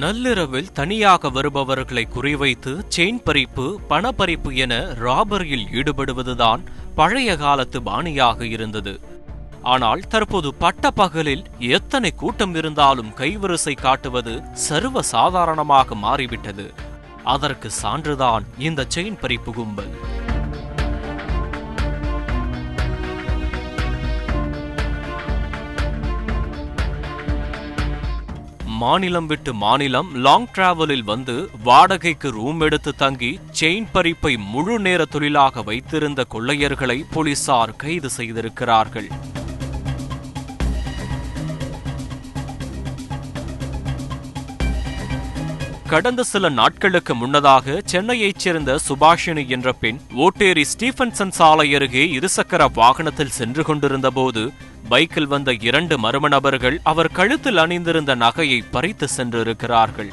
நள்ளிரவில் தனியாக வருபவர்களை குறிவைத்து செயின் பறிப்பு, பணப்பறிப்பு என ராபரியில் ஈடுபடுவதுதான் பழைய காலத்து பாணியாக இருந்தது. ஆனால் தற்போது பட்ட பகலில் எத்தனை கூட்டம் இருந்தாலும் கைவரிசை காட்டுவது சர்வ சாதாரணமாக மாறிவிட்டது. அதற்கு சான்றுதான் இந்த செயின் பறிப்பு கும்பல். மாநிலம் விட்டு மாநிலம் லாங் டிராவலில் வந்து வாடகைக்கு ரூம் எடுத்து தங்கி செயின் பறிப்பை முழு நேர தொழிலாக வைத்திருந்த கொள்ளையர்களை போலீசார் கைது செய்திருக்கிறார்கள். கடந்த சில நாட்களுக்கு முன்னதாக சென்னையைச் சேர்ந்த சுபாஷினி என்ற பெண் ஓட்டேரி ஸ்டீபன்சன் சாலை அருகே இருசக்கர வாகனத்தில் சென்று கொண்டிருந்த போது பைக்கில் வந்த 2 மர்ம நபர்கள் அவர் கழுத்தில் அணிந்திருந்த நகையை பறித்து சென்றிருக்கிறார்கள்.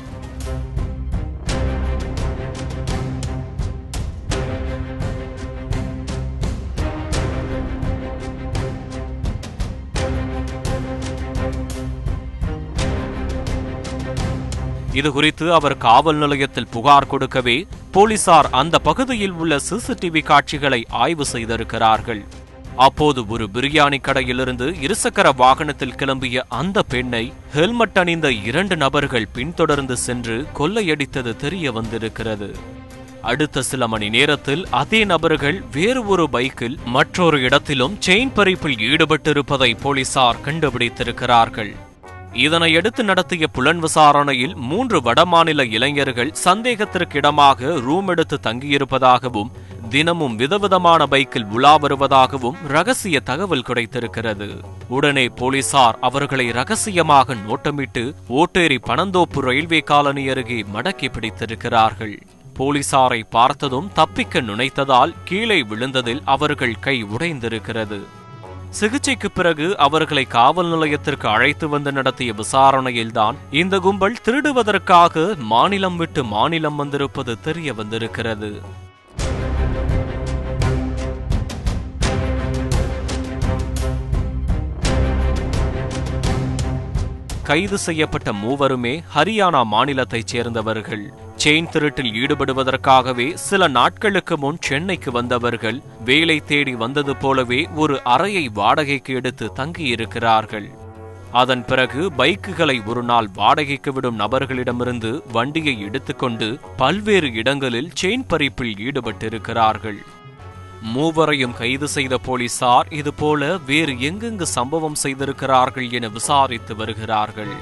இதுகுறித்து அவர் காவல் நிலையத்தில் புகார் கொடுக்கவே போலீசார் அந்த பகுதியில் உள்ள சிசிடிவி காட்சிகளை ஆய்வு செய்திருக்கிறார்கள். அப்போது ஒரு பிரியாணி கடையிலிருந்து இருசக்கர வாகனத்தில் கிளம்பிய அந்த பெண்ணை ஹெல்மெட் அணிந்த 2 நபர்கள் பின்தொடர்ந்து சென்று கொள்ளையடித்தது தெரிய வந்திருக்கிறது. அடுத்த சில மணி நேரத்தில் அதே நபர்கள் வேறு ஒரு பைக்கில் மற்றொரு இடத்திலும் செயின் பறிப்பில் ஈடுபட்டிருப்பதை போலீசார் கண்டுபிடித்திருக்கிறார்கள். இதனையடுத்து நடத்திய புலன் விசாரணையில் 3 வடமாநில இளைஞர்கள் சந்தேகத்திற்கிடமாக ரூம் எடுத்து தங்கியிருப்பதாகவும் தினமும் விதவிதமான பைக்கில் உலா வருவதாகவும் ரகசிய தகவல் கிடைத்திருக்கிறது. உடனே போலீசார் அவர்களை ரகசியமாக நோட்டமிட்டு ஓட்டேரி பனந்தோப்பு ரயில்வே காலனி அருகே மடக்கி பிடித்திருக்கிறார்கள். போலீசாரை பார்த்ததும் தப்பிக்க நினைத்ததால் கீழே விழுந்ததில் அவர்கள் கை உடைந்திருக்கிறது. சிகிச்சைக்கு பிறகு அவர்களை காவல் நிலையத்திற்கு அழைத்து வந்து நடத்திய விசாரணையில்தான் இந்த கும்பல் திருடுவதற்காக மாநிலம் விட்டு மாநிலம் வந்திருப்பது தெரிய வந்திருக்கிறது. கைது செய்யப்பட்ட மூவருமே ஹரியானா மாநிலத்தைச் சேர்ந்தவர்கள். செயின் திருட்டில் ஈடுபடுவதற்காகவே சில நாட்களுக்கு முன் சென்னைக்கு வந்தவர்கள் வேலை தேடி வந்தது போலவே ஒரு அறையை வாடகைக்கு எடுத்து தங்கியிருக்கிறார்கள். அதன் பிறகு பைக்குகளை ஒரு நாள் வாடகைக்கு விடும் நபர்களிடமிருந்து வண்டியை எடுத்துக்கொண்டு பல்வேறு இடங்களில் செயின் பறிப்பில் ஈடுபட்டிருக்கிறார்கள். மூவரையும் கைது செய்த போலீசார் இதுபோல வேறு எங்கெங்கு சம்பவம் செய்திருக்கிறார்கள் என விசாரித்து வருகிறார்கள்.